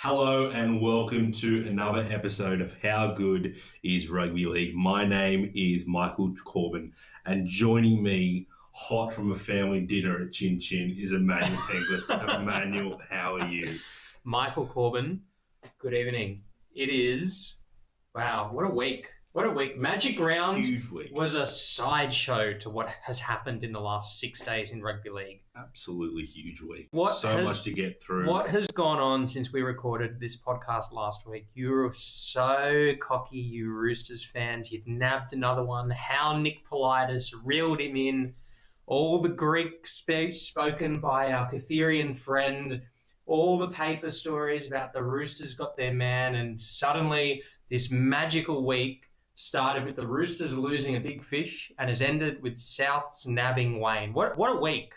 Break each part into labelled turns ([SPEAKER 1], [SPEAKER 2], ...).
[SPEAKER 1] Hello and welcome to another episode of How Good is Rugby League. My name is Michael Corbin, and joining me, hot from a family dinner at Chin Chin, is Emanuel Penglis. Emanuel, how are you?
[SPEAKER 2] Michael Corbin, good evening. It is, wow, what a week. What a week. Magic Round was a sideshow to what has happened in the last 6 days in rugby league.
[SPEAKER 1] Absolutely huge week. Much to get through.
[SPEAKER 2] What has gone on since we recorded this podcast last week? You were so cocky, you Roosters fans. You'd nabbed another one. How Nick Politis reeled him in. All the Greek speech spoken by our Catherian friend. All the paper stories about the Roosters got their man. And suddenly this magical week started with the Roosters losing a big fish and has ended with Souths nabbing Wayne. What a week!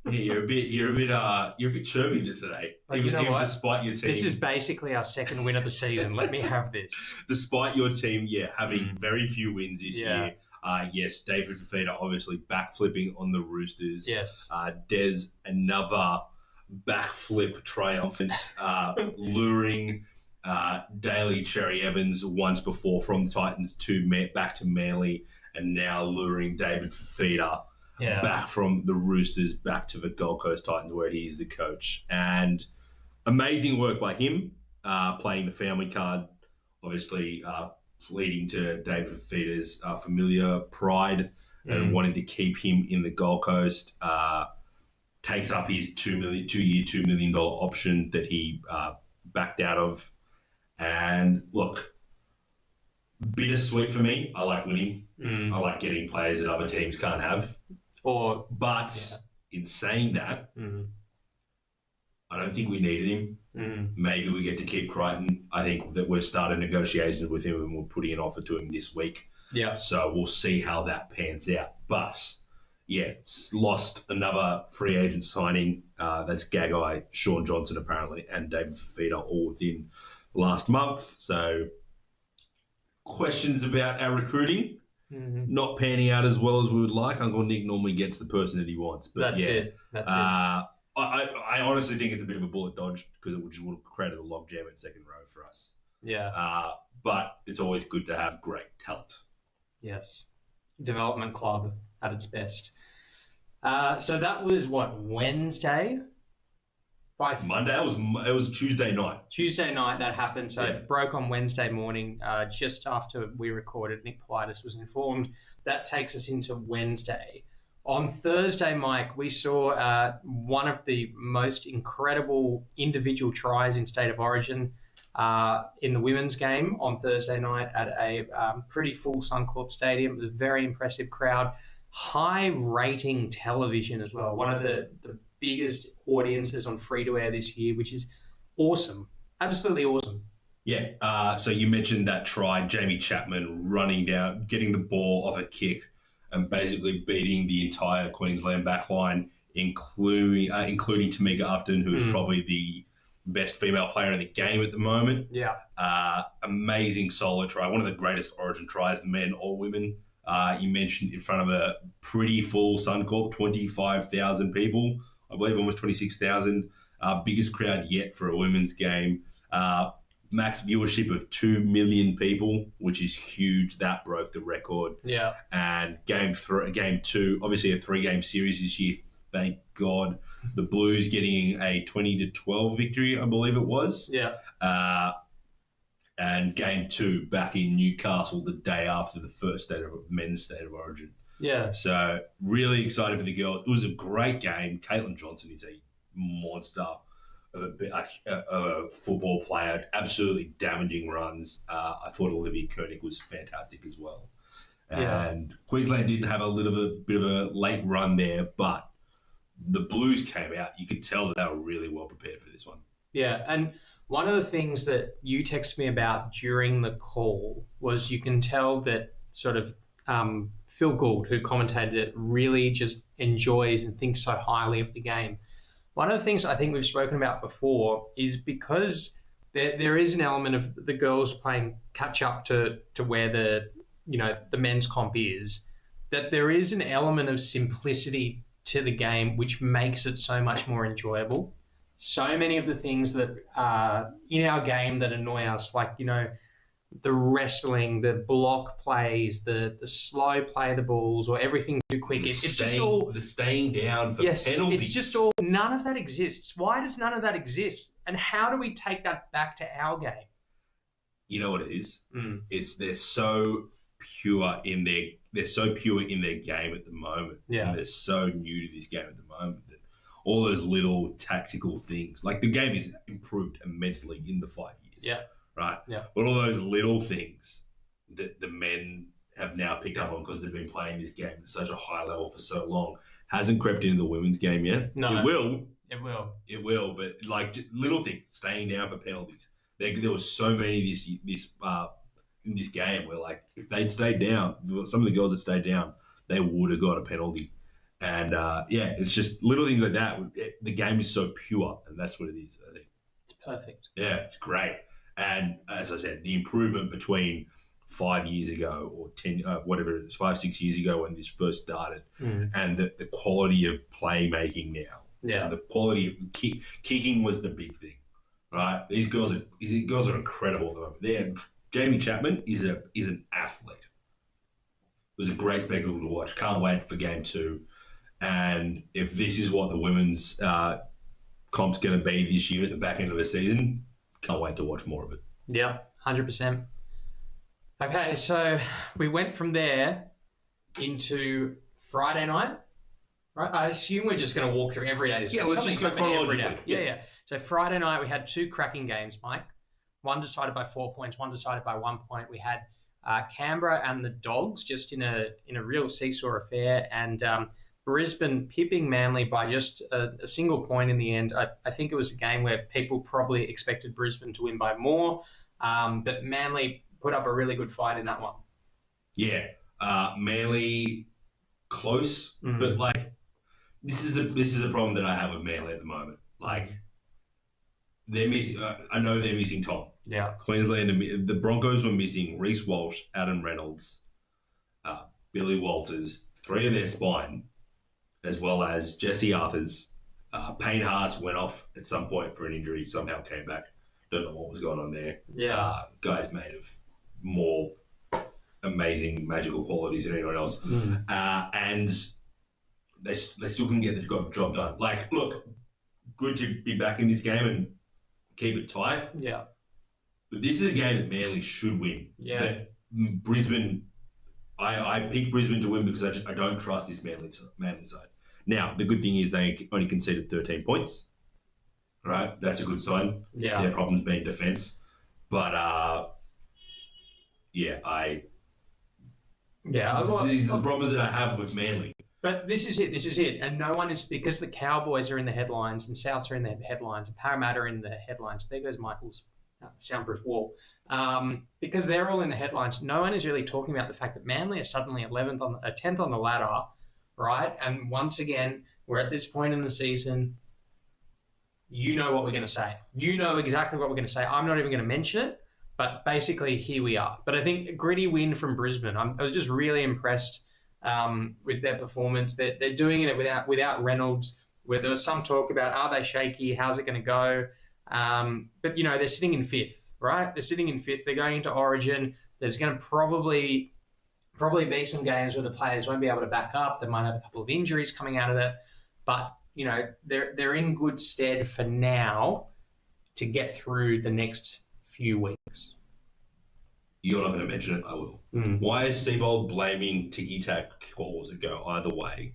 [SPEAKER 1] Yeah, you're a bit chirpy today.
[SPEAKER 2] You know what?
[SPEAKER 1] Despite your team,
[SPEAKER 2] this is basically our second win of the season. Let me have this.
[SPEAKER 1] Despite your team, having very few wins this year. Yes, David Fifita obviously backflipping on the Roosters.
[SPEAKER 2] Yes.
[SPEAKER 1] Des another backflip triumphant, luring Daly Cherry Evans once before from the Titans back to Manly, and now luring David Fifita back from the Roosters back to the Gold Coast Titans, where he is the coach. And amazing work by him, playing the family card, obviously leading to David Fifita's familiar pride and wanting to keep him in the Gold Coast. Takes up his two-year, $2 million option that he backed out of. And look, bittersweet for me. I like winning. I like getting players that other teams can't have. In saying that, I don't think we needed him. Maybe we get to keep Crichton. I think that we've started negotiations with him and we're putting an offer to him this week.
[SPEAKER 2] Yeah.
[SPEAKER 1] So we'll see how that pans out. But lost another free agent signing. That's Gagai, Sean Johnson apparently, and David Fifita all within last month. So questions about our recruiting. Not panning out as well as we would like. Uncle Nick normally gets the person that he wants. But
[SPEAKER 2] That's it.
[SPEAKER 1] I honestly think it's a bit of a bullet dodge because it would have created a logjam at second row for us.
[SPEAKER 2] Yeah.
[SPEAKER 1] But it's always good to have great talent.
[SPEAKER 2] Yes. Development club at its best. So that was Wednesday?
[SPEAKER 1] Monday? It was Tuesday night.
[SPEAKER 2] Tuesday night that happened. So it broke on Wednesday morning. Just after we recorded, Nick Politis was informed. That takes us into Wednesday. On Thursday, Mike, we saw one of the most incredible individual tries in State of Origin in the women's game on Thursday night at a pretty full Suncorp Stadium. It was a very impressive crowd. High rating television as well. One of the biggest audiences on free-to-air this year, which is awesome. Absolutely awesome.
[SPEAKER 1] Yeah. So you mentioned that try, Jamie Chapman running down, getting the ball off a kick and basically beating the entire Queensland backline, including Tamika Upton, who is probably the best female player in the game at the moment.
[SPEAKER 2] Yeah.
[SPEAKER 1] Amazing solo try. One of the greatest Origin tries, men or women. You mentioned in front of a pretty full Suncorp, 25,000 people. I believe almost 26,000. Biggest crowd yet for a women's game. Max viewership of 2 million people, which is huge. That broke the record.
[SPEAKER 2] Yeah.
[SPEAKER 1] And game two, obviously a 3-game series this year. Thank God. The Blues getting a 20-12 victory, I believe it was.
[SPEAKER 2] Yeah.
[SPEAKER 1] And game 2 back in Newcastle the day after the first men's State of Origin.
[SPEAKER 2] Yeah.
[SPEAKER 1] So really excited for the girls. It was a great game. Caitlin Johnson is a monster of a football player. Absolutely damaging runs. I thought Olivia Koenig was fantastic as well. And Queensland did have a little bit of a late run there, but the Blues came out. You could tell that they were really well prepared for this one.
[SPEAKER 2] Yeah, and one of the things that you texted me about during the call was you can tell that sort of Phil Gould, who commentated it, really just enjoys and thinks so highly of the game. One of the things I think we've spoken about before is because there is an element of the girls playing catch up to where the men's comp is, that there is an element of simplicity to the game which makes it so much more enjoyable. so many of the things that in our game that annoy us, like, you know, the wrestling, the block plays, the slow play the balls, or everything too quick. It's just all
[SPEAKER 1] the staying down for penalties.
[SPEAKER 2] It's just all, none of that exists. Why does none of that exist? And how do we take that back to our game?
[SPEAKER 1] You know what it is? It's they're so pure in their game at the moment.
[SPEAKER 2] Yeah.
[SPEAKER 1] And they're so new to this game at the moment that all those little tactical things, like the game is improved immensely in the 5 years.
[SPEAKER 2] Yeah.
[SPEAKER 1] Right?
[SPEAKER 2] Yeah.
[SPEAKER 1] But all those little things that the men have now picked up on because they've been playing this game at such a high level for so long hasn't crept into the women's game yet.
[SPEAKER 2] No.
[SPEAKER 1] It will.
[SPEAKER 2] It will.
[SPEAKER 1] But like little things, staying down for penalties. There was so many in this game where, like, if they'd stayed down, some of the girls that stayed down, they would have got a penalty. And it's just little things like that. The game is so pure, and that's what it is, I think.
[SPEAKER 2] It's perfect.
[SPEAKER 1] Yeah, it's great. And as I said, the improvement between 5 years ago or 10, whatever it is, 5-6 years ago when this first started, and the quality of playmaking now.
[SPEAKER 2] Yeah.
[SPEAKER 1] The quality of kicking was the big thing, right? These girls are incredible at the moment. Jamie Chapman is an athlete. It was a great spectacle to watch. Can't wait for game 2. And if this is what the women's comp's going to be this year at the back end of the season, can't wait to watch more of it.
[SPEAKER 2] Yeah, 100%. Okay, so we went from there into Friday night, right? I assume we're just going to walk through every day this week.
[SPEAKER 1] Yeah, let's just go chronologically.
[SPEAKER 2] Yeah. So Friday night we had 2 cracking games, Mike. One decided by 4 points, one decided by 1 point. We had Canberra and the Dogs just in a real seesaw affair, and Brisbane pipping Manly by just a single point in the end. I think it was a game where people probably expected Brisbane to win by more, but Manly put up a really good fight in that one.
[SPEAKER 1] Yeah, Manly close, but like this is a problem that I have with Manly at the moment. Like they're missing. I know they're missing Tom.
[SPEAKER 2] Yeah,
[SPEAKER 1] Queensland. The Broncos were missing Reece Walsh, Adam Reynolds, Billy Walters, 3 of their spine, as well as Jesse Arthurs. Payne Haas went off at some point for an injury, somehow came back. Don't know what was going on there.
[SPEAKER 2] Yeah.
[SPEAKER 1] Guys made of more amazing magical qualities than anyone else. And they still couldn't get the job done. Like, look, good to be back in this game and keep it tight.
[SPEAKER 2] Yeah.
[SPEAKER 1] But this is a game that Manly should win.
[SPEAKER 2] Yeah.
[SPEAKER 1] But Brisbane, I picked Brisbane to win because I don't trust this Manly side. Now, the good thing is they only conceded 13 points. Right? That's a good sign.
[SPEAKER 2] Yeah.
[SPEAKER 1] Their problem's been defence. But, these are the problems that I have with Manly.
[SPEAKER 2] But this is it. And no one is, because the Cowboys are in the headlines and Souths are in the headlines and Parramatta are in the headlines. There goes Michael's soundproof wall. Because they're all in the headlines, no one is really talking about the fact that Manly are suddenly 10th on the ladder, right? And once again, we're at this point in the season. You know what we're going to say. You know exactly what we're going to say. I'm not even going to mention it, but basically here we are. But I think a gritty win from Brisbane. I was just really impressed with their performance. They're doing it without Reynolds, where there was some talk about, are they shaky? How's it going to go? But, you know, they're sitting in 5th, right? They're sitting in 5th. They're going into Origin. There's going to probably be some games where the players won't be able to back up. They might have a couple of injuries coming out of it. But, you know, they're in good stead for now to get through the next few weeks.
[SPEAKER 1] You're not going to mention it, I will. Why is Seabold blaming ticky-tack calls that go either way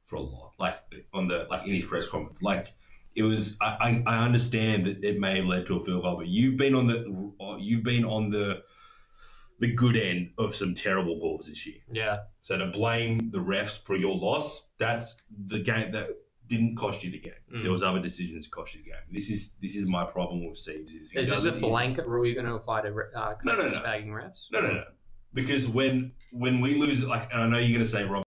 [SPEAKER 1] for a lot? Like in his press conference, like it was. I understand that it may have led to a field goal, but you've been on the good end of some terrible calls this year.
[SPEAKER 2] Yeah. So
[SPEAKER 1] to blame the refs for your loss, that's the game that didn't cost you the game. There was other decisions that cost you the game. This is my problem with Siebes.
[SPEAKER 2] Is this a blanket rule you're going to apply to coaches bagging refs?
[SPEAKER 1] No. Because when we lose, like, and I know you're going to say Rob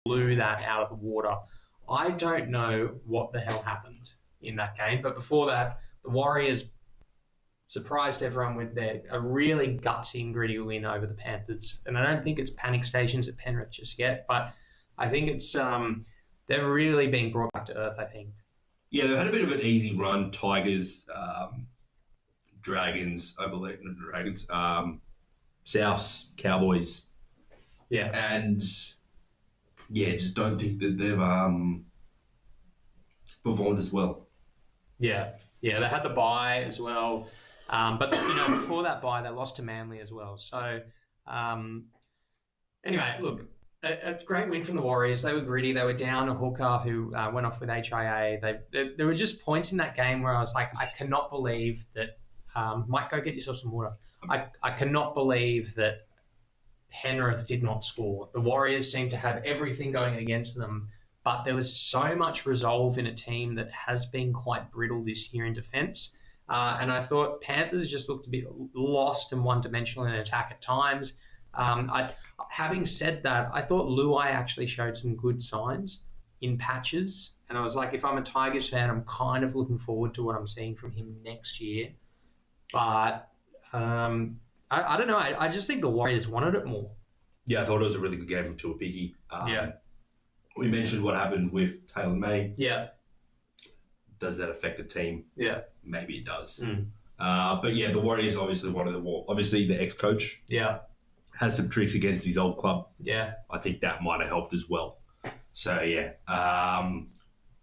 [SPEAKER 2] blew that out of the water. I don't know what the hell happened in that game, but before that, the Warriors surprised everyone with a really gutsy and gritty win over the Panthers. And I don't think it's panic stations at Penrith just yet, but I think it's they're really being brought back to earth, I think.
[SPEAKER 1] Yeah, they've had a bit of an easy run. Tigers, Dragons, I believe, not Dragons, Souths, Cowboys.
[SPEAKER 2] Yeah.
[SPEAKER 1] And, just don't think that they've performed as well.
[SPEAKER 2] Yeah, they had the bye as well. But, before that bye, they lost to Manly as well. So, anyway, look, a great win from the Warriors. They were gritty. They were down a hooker who went off with HIA. There were just points in that game where I was like, I cannot believe that. Mike, go get yourself some water. I cannot believe that Penrith did not score. The Warriors seemed to have everything going against them, but there was so much resolve in a team that has been quite brittle this year in defence. And I thought Panthers just looked a bit lost and one-dimensional in attack at times. Having said that, I thought Luai actually showed some good signs in patches. And I was like, if I'm a Tigers fan, I'm kind of looking forward to what I'm seeing from him next year. But I don't know. I just think the Warriors wanted it more.
[SPEAKER 1] Yeah, I thought it was a really good game from Tuapiki. We mentioned what happened with Taylor May.
[SPEAKER 2] Yeah.
[SPEAKER 1] Does that affect the team?
[SPEAKER 2] Yeah.
[SPEAKER 1] Maybe it does. But yeah, the Warriors obviously obviously the ex-coach.
[SPEAKER 2] Yeah.
[SPEAKER 1] Has some tricks against his old club.
[SPEAKER 2] Yeah.
[SPEAKER 1] I think that might have helped as well. So yeah,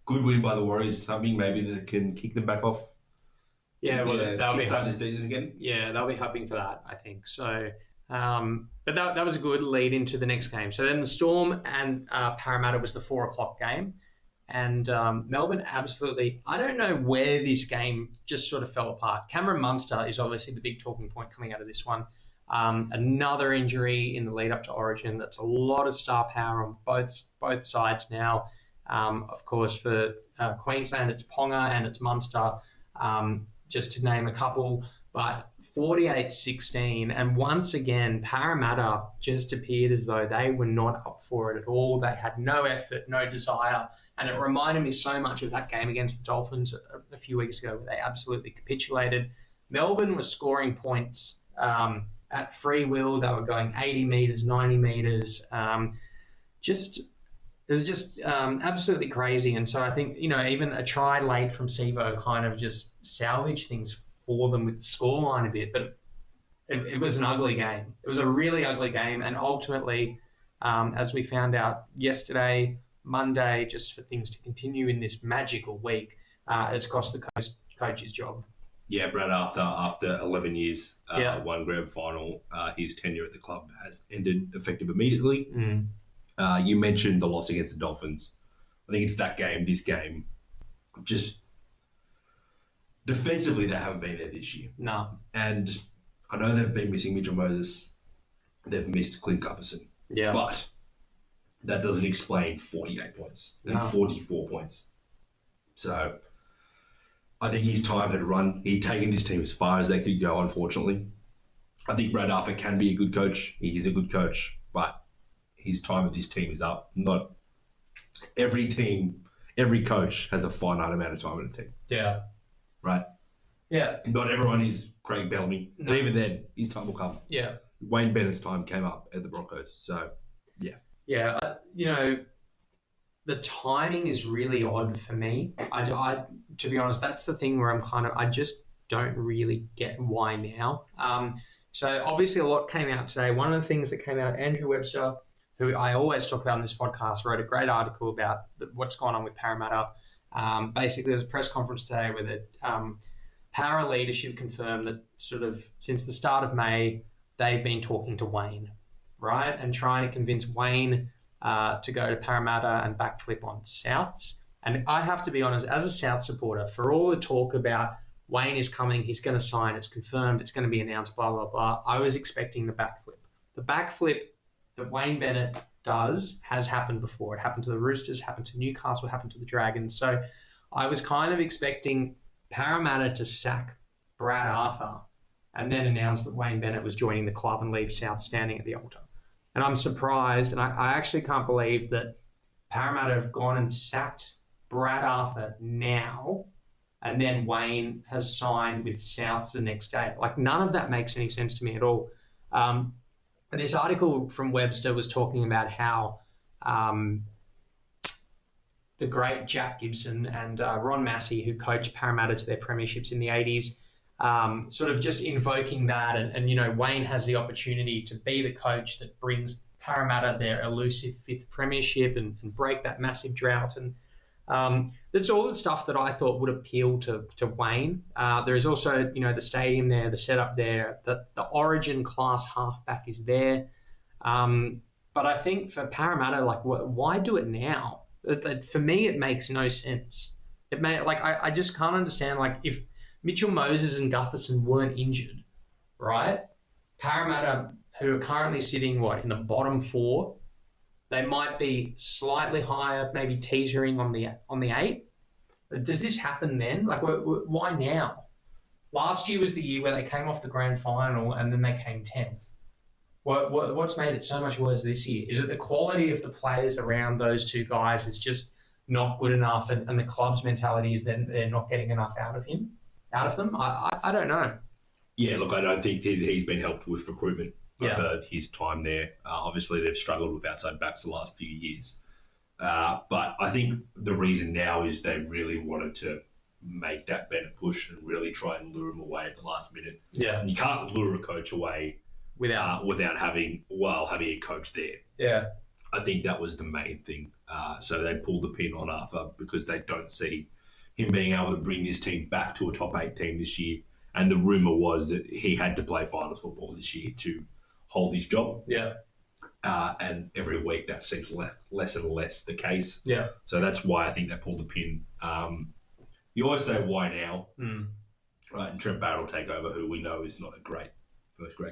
[SPEAKER 1] good win by the Warriors. Something maybe that can kick them back off.
[SPEAKER 2] Yeah, well, they'll be
[SPEAKER 1] start this season again.
[SPEAKER 2] Yeah, they'll be hoping for that, I think. So, but that was a good lead into the next game. So then the Storm and Parramatta was the 4:00 game, and Melbourne absolutely. I don't know where this game just sort of fell apart. Cameron Munster is obviously the big talking point coming out of this one. Another injury in the lead up to Origin. That's a lot of star power on both sides now. Of course, for Queensland, it's Ponga and it's Munster. Just to name a couple, but 48-16. And once again, Parramatta just appeared as though they were not up for it at all. They had no effort, no desire. And it reminded me so much of that game against the Dolphins a few weeks ago where they absolutely capitulated. Melbourne was scoring points at free will. They were going 80 metres, 90 metres. It was just absolutely crazy. And so I think, even a try late from Sivo kind of just salvaged things for them with the scoreline a bit. But it was an ugly game. It was a really ugly game. And ultimately, as we found out yesterday, Monday, just for things to continue in this magical week, it's cost the coach's job.
[SPEAKER 1] Yeah, Brad Arthur, after 11 years, one grand final, his tenure at the club has ended effective immediately. You mentioned the loss against the Dolphins. I think it's that game, this game. Just defensively, they haven't been there this year.
[SPEAKER 2] No.
[SPEAKER 1] And I know they've been missing Mitchell Moses. They've missed Clint Gutherson.
[SPEAKER 2] Yeah.
[SPEAKER 1] But that doesn't explain 48 points and 44 points. So I think his time had run. He'd taken this team as far as they could go, unfortunately. I think Brad Arthur can be a good coach. He is a good coach, but his time with this team is up. Not every team, every coach has a finite amount of time in a team.
[SPEAKER 2] Yeah.
[SPEAKER 1] Right?
[SPEAKER 2] Yeah.
[SPEAKER 1] Not everyone is Craig Bellamy. No. But even then, his time will come.
[SPEAKER 2] Yeah.
[SPEAKER 1] Wayne Bennett's time came up at the Broncos. So, yeah.
[SPEAKER 2] Yeah. The timing is really odd for me. I to be honest, that's the thing where I just don't really get why now. So obviously a lot came out today. One of the things that came out, Andrew Webster, who I always talk about in this podcast, wrote a great article about what's going on with Parramatta. Basically, there was a press conference today where the Para leadership confirmed that sort of since the start of May, they've been talking to Wayne, right? And trying to convince Wayne to go to Parramatta and backflip on Souths. And I have to be honest, as a South supporter, for all the talk about Wayne is coming, he's going to sign, it's confirmed, it's going to be announced, blah, blah, blah, I was expecting the backflip. The backflip that Wayne Bennett does has happened before. It happened to the Roosters, happened to Newcastle, happened to the Dragons. So I was kind of expecting Parramatta to sack Brad Arthur and then announce that Wayne Bennett was joining the club and leave South standing at the altar. And I'm surprised, and I actually can't believe that Parramatta have gone and sacked Brad Arthur now, and then Wayne has signed with Souths the next day. Like, none of that makes any sense to me at all. This article from Webster was talking about how the great Jack Gibson and Ron Massey, who coached Parramatta to their premierships in the 80s, sort of just invoking that. And, you know, Wayne has the opportunity to be the coach that brings Parramatta their elusive 5th premiership and break that massive drought. And that's all the stuff that I thought would appeal to Wayne. There is also, you know, the stadium there, the setup there, the Origin class halfback is there. But I think for Parramatta, like, why do it now? For me, it makes no sense. I just can't understand, like, if Mitchell Moses and Gutherson weren't injured, right? Parramatta, who are currently sitting, in the bottom 4, they might be slightly higher, maybe teetering on the 8. Does this happen then? Like, why now? Last year was the year where they came off the grand final and then they came 10th. What's made it so much worse this year? Is it the quality of the players around those two guys is just not good enough, and the club's mentality is then they're not getting enough out of them? I don't know.
[SPEAKER 1] Yeah, look, I don't think that he's been helped with recruitment over his time there. Obviously, they've struggled with outside backs the last few years. But I think the reason now is they really wanted to make that better push and really try and lure him away at the last minute.
[SPEAKER 2] Yeah.
[SPEAKER 1] And you can't lure a coach away without having a coach there.
[SPEAKER 2] Yeah.
[SPEAKER 1] I think that was the main thing. So they pulled the pin on Arthur because they don't see him being able to bring this team back to a top 8 team this year. And the rumour was that he had to play finals football this year to hold his job.
[SPEAKER 2] Yeah.
[SPEAKER 1] And every week that seems less and less the case.
[SPEAKER 2] Yeah.
[SPEAKER 1] So that's why I think they pulled the pin. You always say, why now? Right, and Trent Barrett will take over, who we know is not a great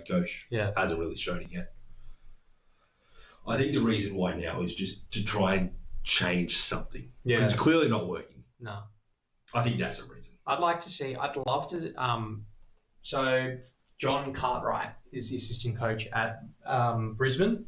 [SPEAKER 1] coach.
[SPEAKER 2] Yeah.
[SPEAKER 1] Hasn't really shown it yet. I think the reason why now is just to try and change something.
[SPEAKER 2] Yeah.
[SPEAKER 1] Because it's clearly not working.
[SPEAKER 2] No.
[SPEAKER 1] I think that's the reason.
[SPEAKER 2] I'd love to. So John Cartwright is the assistant coach at Brisbane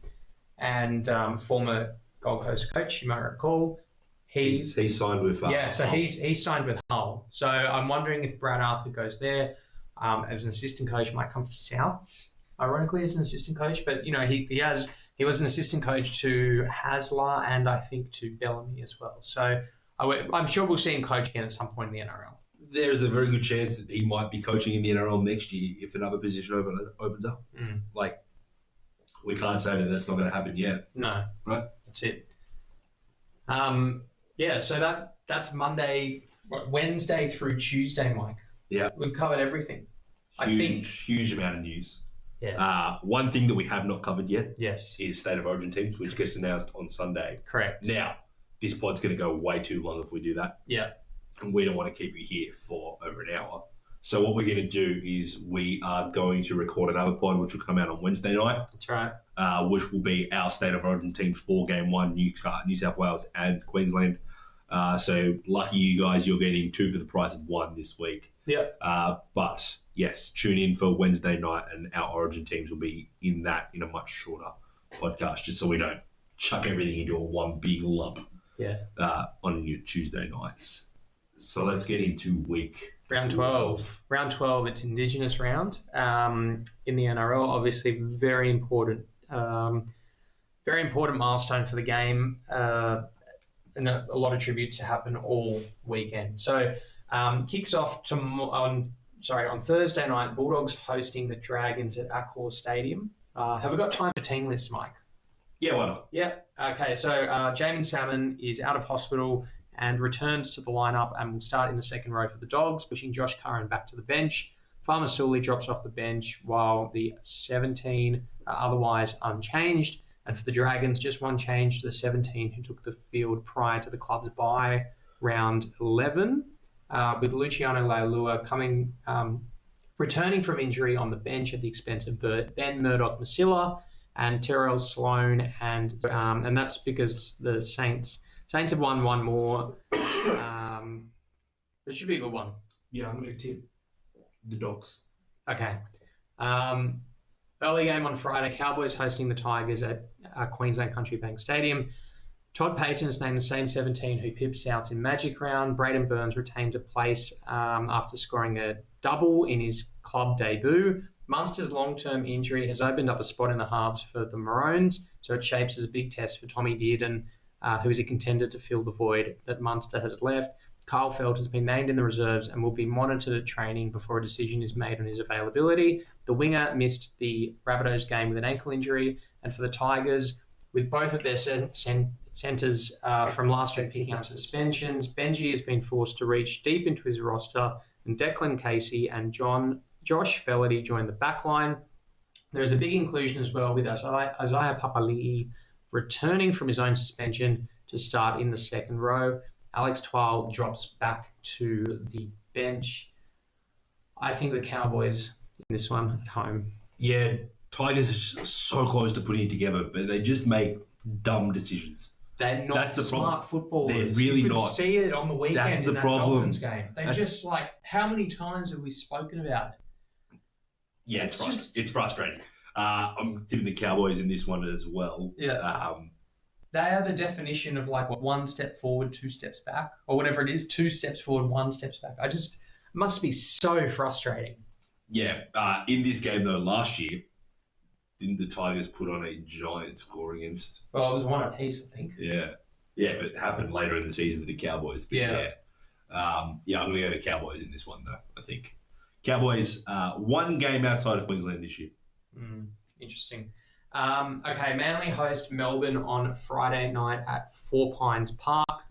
[SPEAKER 2] and former Gold Coast coach, you might recall.
[SPEAKER 1] He's signed with
[SPEAKER 2] so he's signed with Hull. So I'm wondering if Brad Arthur goes there as an assistant coach, might come to Souths, ironically, as an assistant coach. But, you know, he was an assistant coach to Hasler and I think to Bellamy as well. So I'm sure we'll see him coach again at some point in the NRL.
[SPEAKER 1] There's a very good chance that he might be coaching in the NRL next year if another position opens up. Like, we can't say that that's not going to happen yet.
[SPEAKER 2] No.
[SPEAKER 1] Right?
[SPEAKER 2] That's it. So that's Monday, Wednesday through Tuesday, Mike.
[SPEAKER 1] Yeah.
[SPEAKER 2] We've covered everything.
[SPEAKER 1] Huge amount of news.
[SPEAKER 2] Yeah.
[SPEAKER 1] One thing that we have not covered yet
[SPEAKER 2] is
[SPEAKER 1] State of Origin teams, which gets announced on Sunday.
[SPEAKER 2] Correct.
[SPEAKER 1] Now, this pod's going to go way too long if we do that.
[SPEAKER 2] Yeah.
[SPEAKER 1] And we don't want to keep you here for over an hour. So what we're going to do is we are going to record another pod, which will come out on Wednesday night.
[SPEAKER 2] That's right.
[SPEAKER 1] Which will be our State of Origin teams for Game 1, New South Wales and Queensland. So lucky you guys, you're getting 2 for the price of 1 this week.
[SPEAKER 2] Yeah.
[SPEAKER 1] But yes, tune in for Wednesday night and our Origin teams will be in a much shorter podcast, just so we don't chuck everything into one big lump on your Tuesday nights. So let's get into
[SPEAKER 2] Round 12. Round 12, it's Indigenous round in the NRL. Obviously, very important milestone for the game. And a lot of tributes to happen all weekend. So kicks off on Thursday night, Bulldogs hosting the Dragons at Accor Stadium. Have we got time for team lists, Mike?
[SPEAKER 1] Yeah, why not?
[SPEAKER 2] Yeah. Okay, so Jamin Salmon is out of hospital and returns to the lineup and will start in the second row for the Dogs, pushing Josh Curran back to the bench. Farmer Sully drops off the bench while the 17 are otherwise unchanged. And for the Dragons, just one change to the 17 who took the field prior to the club's bye, round 11, with Luciano Leilua returning from injury on the bench at the expense of Ben Murdoch-Masila and Terrell Sloan, and that's because the Saints have won one more. It should be a good one.
[SPEAKER 1] Yeah, I'm going to tip the Dogs.
[SPEAKER 2] Okay. Early game on Friday, Cowboys hosting the Tigers at Queensland Country Bank Stadium. Todd Payton is named the same 17 who pipped Souths in Magic Round. Braden Burns retains a place after scoring a double in his club debut. Munster's long-term injury has opened up a spot in the halves for the Maroons, so it shapes as a big test for Tommy Dearden, who is a contender to fill the void that Munster has left. Kyle Feld has been named in the reserves and will be monitored at training before a decision is made on his availability. The winger missed the Rabbitohs game with an ankle injury, and for the Tigers, with both of their centres from last week picking up suspensions, Benji has been forced to reach deep into his roster, and Declan Casey and Josh Felaherty joined the backline. There's a big inclusion as well with Isaiah Papali'i returning from his own suspension to start in the second row. Alex Twal drops back to the bench. I think the Cowboys in this one at home.
[SPEAKER 1] Yeah, Tigers are just so close to putting it together, but they just make dumb decisions.
[SPEAKER 2] They're not smart footballers.
[SPEAKER 1] They're really
[SPEAKER 2] you could
[SPEAKER 1] not.
[SPEAKER 2] See it on the weekend
[SPEAKER 1] That's
[SPEAKER 2] in
[SPEAKER 1] the problem.
[SPEAKER 2] Dolphins game. They're just like, how many times have we spoken about it?
[SPEAKER 1] Yeah, it's frustrating. I'm tipping the Cowboys in this one as well.
[SPEAKER 2] Yeah. They are the definition of like what, 1 step forward, 2 steps back, or whatever it is, 2 steps forward, 1 step back. It must be so frustrating.
[SPEAKER 1] Yeah. In this game though, last year, didn't the Tigers put on a giant score against?
[SPEAKER 2] Well, it was 1 apiece, I think.
[SPEAKER 1] Yeah. Yeah, but it happened later in the season with the Cowboys. But yeah. I'm going to go to Cowboys in this one though, I think. Cowboys, 1 game outside of Queensland this year.
[SPEAKER 2] Interesting. Okay, Manly host Melbourne on Friday night at 4 Pines Park.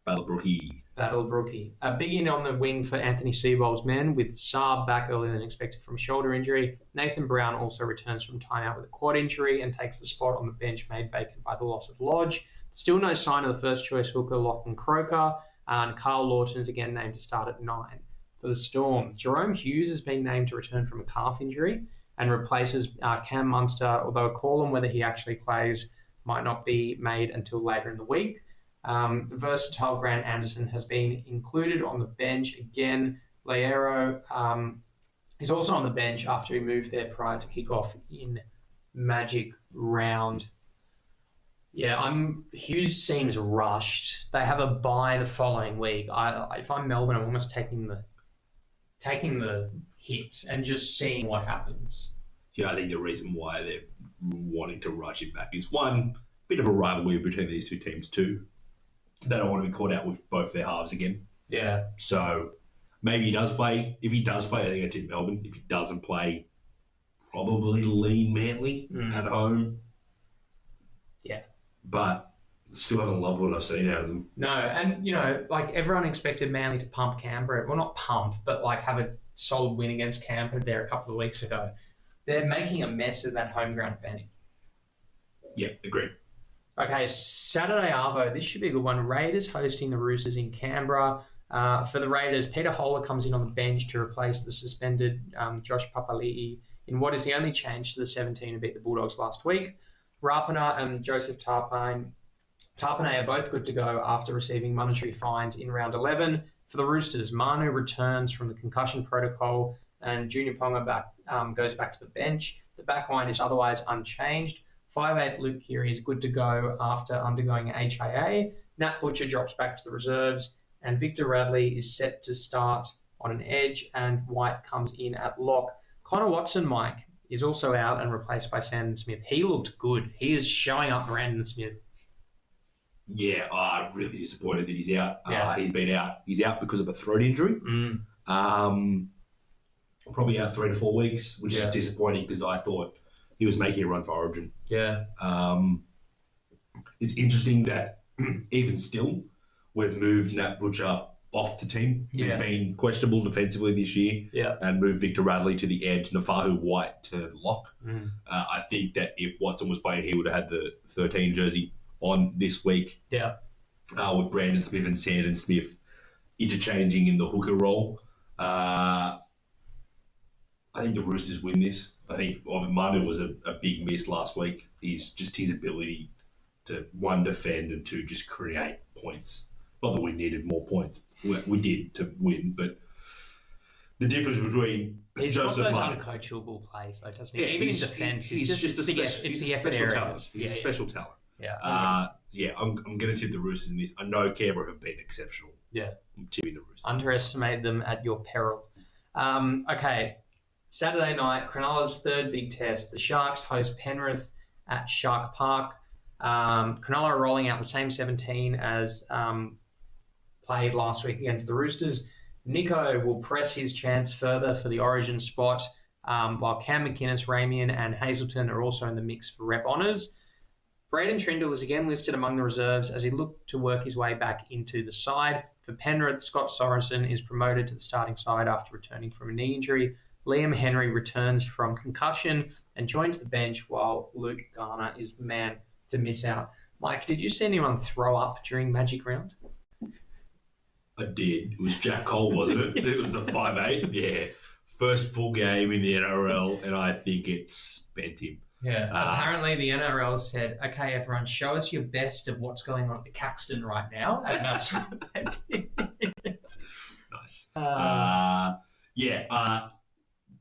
[SPEAKER 1] Battle of Brookie.
[SPEAKER 2] A big in on the wing for Anthony Seibold's men, with Saab back earlier than expected from a shoulder injury. Nathan Brown also returns from timeout with a quad injury and takes the spot on the bench made vacant by the loss of Lodge. Still no sign of the first choice hooker Lachlan Croker, and Carl Lawton is again named to start at 9. For the Storm, Jerome Hughes has been named to return from a calf injury and replaces Cam Munster, although a call on whether he actually plays might not be made until later in the week. The versatile Grant Anderson has been included on the bench again. Leero is also on the bench after he moved there prior to kick-off in Magic Round. Yeah, Hughes seems rushed. They have a bye the following week. If I'm Melbourne, I'm almost taking the hits and just seeing what happens.
[SPEAKER 1] Yeah, I think the reason why they're wanting to rush it back is 1, bit of a rivalry between these 2 teams. 2, they don't want to be caught out with both their halves again.
[SPEAKER 2] Yeah.
[SPEAKER 1] So maybe he does play. If he does play, I think I tip Melbourne. If he doesn't play, probably lean Manly at home.
[SPEAKER 2] Yeah.
[SPEAKER 1] But still haven't loved what I've seen out of them.
[SPEAKER 2] No, and, like everyone expected Manly to pump Canberra. Well, not pump, but like have a solid win against Canberra there a couple of weeks ago. They're making a mess of that home ground advantage.
[SPEAKER 1] Yeah, agreed.
[SPEAKER 2] Okay, Saturday Arvo. This should be a good one. Raiders hosting the Roosters in Canberra. For the Raiders, Peter Hola comes in on the bench to replace the suspended Josh Papali'i in what is the only change to the 17 who beat the Bulldogs last week. Rapana and Joseph Tarpane are both good to go after receiving monetary fines in round 11. For the Roosters, Manu returns from the concussion protocol and Junior Ponga goes back to the bench. The back line is otherwise unchanged. 5'8" Luke Keary is good to go after undergoing HIA. Nat Butcher drops back to the reserves, and Victor Radley is set to start on an edge, and White comes in at lock. Connor Watson, Mike, is also out and replaced by Sandon Smith. He looked good. He is showing up Brandon Smith.
[SPEAKER 1] Yeah, I'm really disappointed that he's out.
[SPEAKER 2] Yeah.
[SPEAKER 1] He's been out. He's out because of a throat injury. Probably out 3 to 4 weeks, which is disappointing because I thought he was making a run for Origin.
[SPEAKER 2] Yeah.
[SPEAKER 1] It's interesting that even still, we've moved Nat Butcher off the team. He's been questionable defensively this year.
[SPEAKER 2] Yeah.
[SPEAKER 1] And moved Victor Radley to the edge, Nafahu White to lock. I think that if Watson was playing, he would have had the 13 jersey on this week.
[SPEAKER 2] Yeah.
[SPEAKER 1] With Brandon Smith and Sandon Smith interchanging in the hooker role. I think the Roosters win this. I think Manu was a big miss last week. His ability to, 1, defend, and 2, just create points. Not that we needed more points. We did to win, but the difference between
[SPEAKER 2] He's
[SPEAKER 1] Joseph
[SPEAKER 2] got those
[SPEAKER 1] Manu,
[SPEAKER 2] uncoachable plays, though, doesn't he?
[SPEAKER 1] Yeah,
[SPEAKER 2] Even in defence, it's the effort
[SPEAKER 1] special
[SPEAKER 2] areas.
[SPEAKER 1] talent. He's a special talent.
[SPEAKER 2] Yeah.
[SPEAKER 1] yeah, I'm going to tip the Roosters in this. I know Canberra have been exceptional.
[SPEAKER 2] Yeah.
[SPEAKER 1] I'm tipping the Roosters.
[SPEAKER 2] Underestimate them at your peril. Okay. Saturday night, Cronulla's third big test. The Sharks host Penrith at Shark Park. Cronulla are rolling out the same 17 as played last week against the Roosters. Nico will press his chance further for the Origin spot, while Cam McInnes, Ramian and Hazelton are also in the mix for rep honours. Braden Trindle is again listed among the reserves as he looked to work his way back into the side. For Penrith, Scott Sorensen is promoted to the starting side after returning from a knee injury. Liam Henry returns from concussion and joins the bench, while Luke Garner is the man to miss out. Mike, did you see anyone throw up during Magic Round?
[SPEAKER 1] I did. It was Jack Cole, wasn't it? It was the 5'8". Yeah. First full game in the NRL, and I think it spent him.
[SPEAKER 2] Yeah. Apparently, the NRL said, "Okay, everyone, show us your best of what's going on at the Caxton right now." And that's what they did.
[SPEAKER 1] Nice.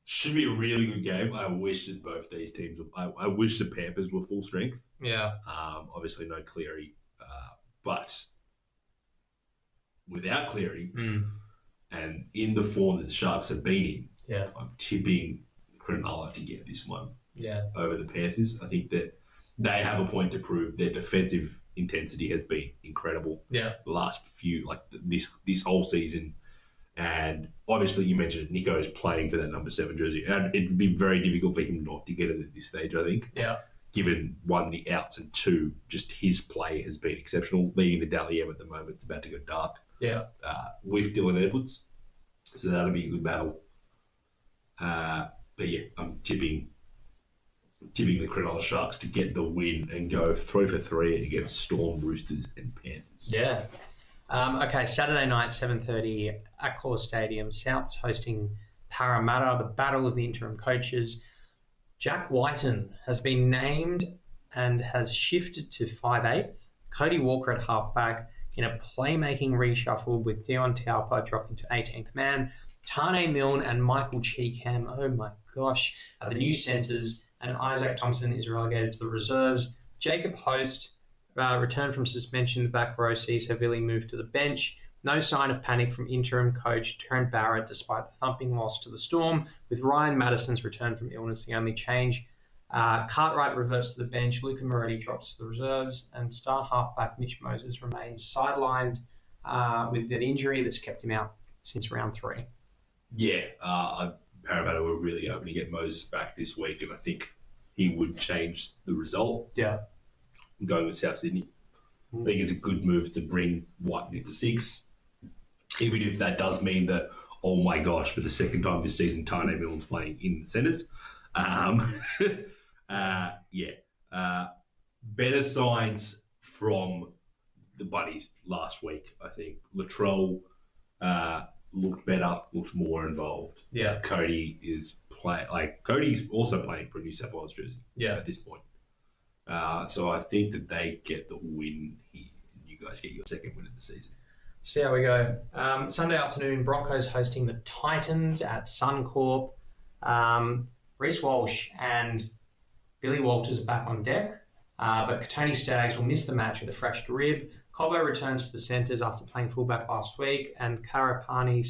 [SPEAKER 1] Should be a really good game. I wish that both these teams. I wish the Panthers were full strength.
[SPEAKER 2] Yeah.
[SPEAKER 1] Obviously, no Cleary, but without Cleary and in the form that the Sharks have been in, I'm tipping Cronulla to get this one. Over the Panthers. I think that they have a point to prove. Their defensive intensity has been incredible. The last few, like this whole season. And obviously, you mentioned Nico is playing for that number 7 jersey. And it'd be very difficult for him not to get it at this stage, I think. Given one, the outs, and two, just his play has been exceptional. Leading the Dally M at the moment. It's about to go dark. With Dylan Edwards. So that'll be a good battle. But yeah, I'm tipping the Cronulla Sharks to get the win and go 3 for 3 against Storm, Roosters and Panthers.
[SPEAKER 2] Okay, Saturday night, 7:30 at Accor Stadium. Souths hosting Parramatta, the battle of the interim coaches. Jack Whiten has been named and has shifted to 5'8". Cody Walker at halfback in a playmaking reshuffle with Dion Taupa dropping to 18th man. Tane Milne and Michael Cheekham, oh my gosh, are the new centres. And Isaac Thompson is relegated to the reserves. Jacob Host returned from suspension. The back row sees Havili move to the bench. No sign of panic from interim coach Trent Barrett despite the thumping loss to the Storm, with Ryan Madison's return from illness the only change. Cartwright reverts to the bench. Luca Moretti drops to the reserves. And star halfback Mitch Moses remains sidelined with an injury that's kept him out since round 3.
[SPEAKER 1] Parramatta were really hoping to get Moses back this week, and I think he would change the result. I'm going with South Sydney. I think it's a good move to bring White into 6, even if that does mean that, oh my gosh, for the second time this season, Tane Milne's playing in the centres. Better signs from the Buddies last week, I think. Latrell looked better, looked more involved. Cody is Cody's also playing for a New South Wales jersey at this point. So I think that they get the win here. You guys get your second win of the season.
[SPEAKER 2] See how we go. Sunday afternoon, Broncos hosting the Titans at Suncorp. Reece Walsh and Billy Walters are back on deck, but Tony Staggs will miss the match with a fractured rib. Cobbo returns to the centres after playing fullback last week, and Karapani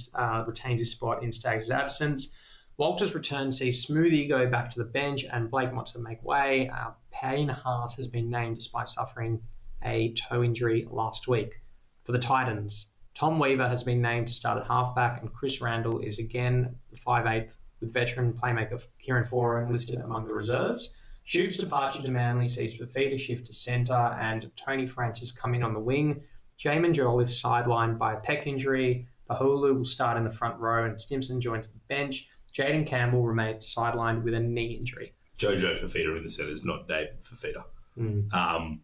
[SPEAKER 2] retains his spot in Staggs' absence. Walters' return sees Smoothie go back to the bench and Blake Motzer make way. Payne Haas has been named despite suffering a toe injury last week. For the Titans, Tom Weaver has been named to start at halfback, and Chris Randall is again the 5'8", with veteran playmaker Kieran Foran listed among the reserves. Shoop's departure to Manly sees Fifita shift to centre and Tony Francis come in on the wing. Jamin Jolliffe sidelined by a pec injury. Pahulu will start in the front row and Stimson joins the bench. Jaden Campbell remains sidelined with a knee injury.
[SPEAKER 1] Jojo Fifita in the centres, not David Fifita. I'm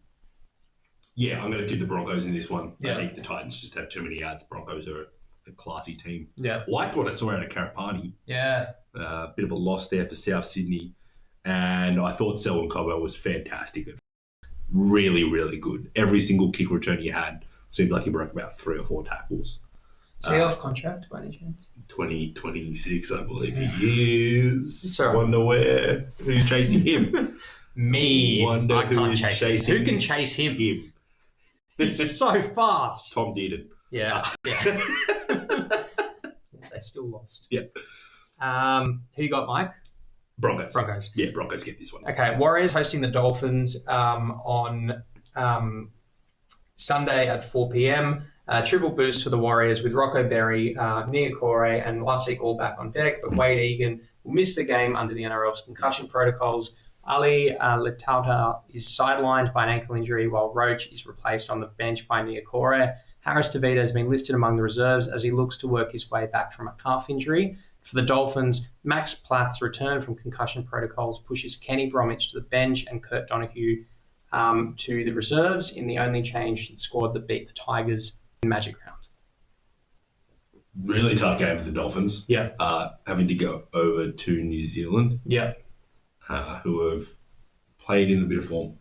[SPEAKER 1] going to tip the Broncos in this one. I think the Titans just have too many yards. Broncos are a classy team. Liked what I saw out of Karapani. Bit of a loss there for South Sydney. And I thought Selwyn Cobbo was fantastic. Really, really good. Every single kick return he had seemed like he broke about 3 or 4 tackles.
[SPEAKER 2] Is he off contract by any chance?
[SPEAKER 1] 2026, I believe he is.
[SPEAKER 2] It's all right.
[SPEAKER 1] Wonder where. Who's chasing him?
[SPEAKER 2] Me.
[SPEAKER 1] Wonder
[SPEAKER 2] I can't chase him. Who can chase him? He's so fast.
[SPEAKER 1] Tom Dearden.
[SPEAKER 2] Yeah. They still lost.
[SPEAKER 1] Yeah.
[SPEAKER 2] Who you got, Mike?
[SPEAKER 1] Broncos. Yeah, Broncos get this one.
[SPEAKER 2] Okay, Warriors hosting the Dolphins on Sunday at 4 p.m. Triple boost for the Warriors with Rocco Berry, Nia Corey, and Lussick all back on deck, but Wade Egan will miss the game under the NRL's concussion protocols. Ali Litauta is sidelined by an ankle injury, while Roach is replaced on the bench by Nia Corey. Harris DeVito has been listed among the reserves as he looks to work his way back from a calf injury. For the Dolphins, Max Plath's return from concussion protocols pushes Kenny Bromwich to the bench and Kurt Donahue to the reserves in the only change to the squad that beat the Tigers in Magic Round.
[SPEAKER 1] Really tough game for the Dolphins.
[SPEAKER 2] Yeah.
[SPEAKER 1] Having to go over to New Zealand.
[SPEAKER 2] Yeah.
[SPEAKER 1] Who have played in a bit of form.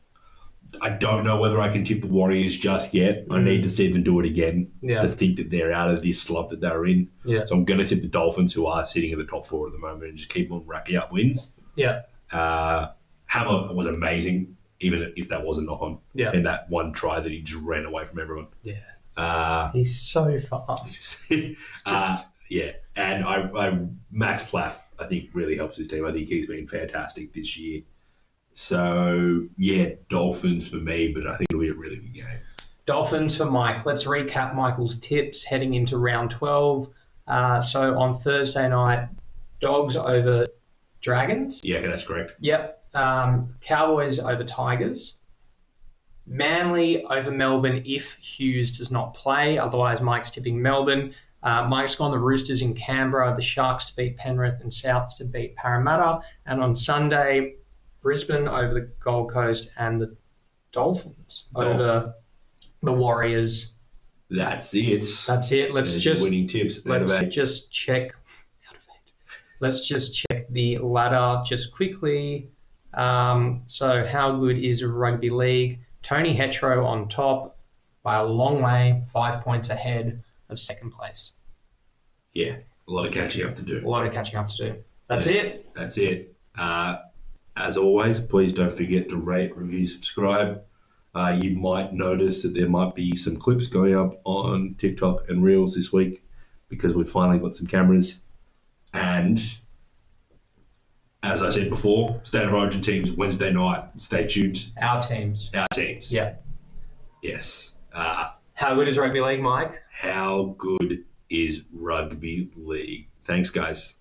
[SPEAKER 1] I don't know whether I can tip the Warriors just yet. I need to see them do it again to think that they're out of this slump that they're in.
[SPEAKER 2] Yeah.
[SPEAKER 1] So I'm going to tip the Dolphins, who are sitting in the top 4 at the moment, and just keep on racking up wins.
[SPEAKER 2] Yeah.
[SPEAKER 1] Hammer was amazing, even if that was a knock-on.
[SPEAKER 2] Yeah.
[SPEAKER 1] And that one try that he just ran away from everyone.
[SPEAKER 2] Yeah. He's so fast.
[SPEAKER 1] Yeah. And I Max Plath, I think, really helps his team. I think he's been fantastic this year. So, yeah, Dolphins for me, but I think it'll be a really good game.
[SPEAKER 2] Dolphins for Mike. Let's recap Michael's tips heading into round 12. So on Thursday night, Dogs over Dragons.
[SPEAKER 1] Yeah, that's correct.
[SPEAKER 2] Yep. Cowboys over Tigers. Manly over Melbourne if Hughes does not play. Otherwise, Mike's tipping Melbourne. Mike's gone the Roosters in Canberra, the Sharks to beat Penrith, and Souths to beat Parramatta. And on Sunday, Brisbane over the Gold Coast and the Dolphins over the Warriors.
[SPEAKER 1] That's it.
[SPEAKER 2] Let's just
[SPEAKER 1] winning tips.
[SPEAKER 2] Let's just check. Let's just check the ladder just quickly. So how good is rugby league? Tony Hetro on top by a long way, 5 points ahead of second place.
[SPEAKER 1] Yeah, a lot of catching up to do.
[SPEAKER 2] That's it.
[SPEAKER 1] That's it. As always, please don't forget to rate, review, subscribe. You might notice that there might be some clips going up on TikTok and Reels this week because we've finally got some cameras. And as I said before, State of Origin teams Wednesday night. Stay tuned.
[SPEAKER 2] Our teams.
[SPEAKER 1] Yeah. Yes.
[SPEAKER 2] How good is rugby league, Mike?
[SPEAKER 1] How good is rugby league? Thanks, guys.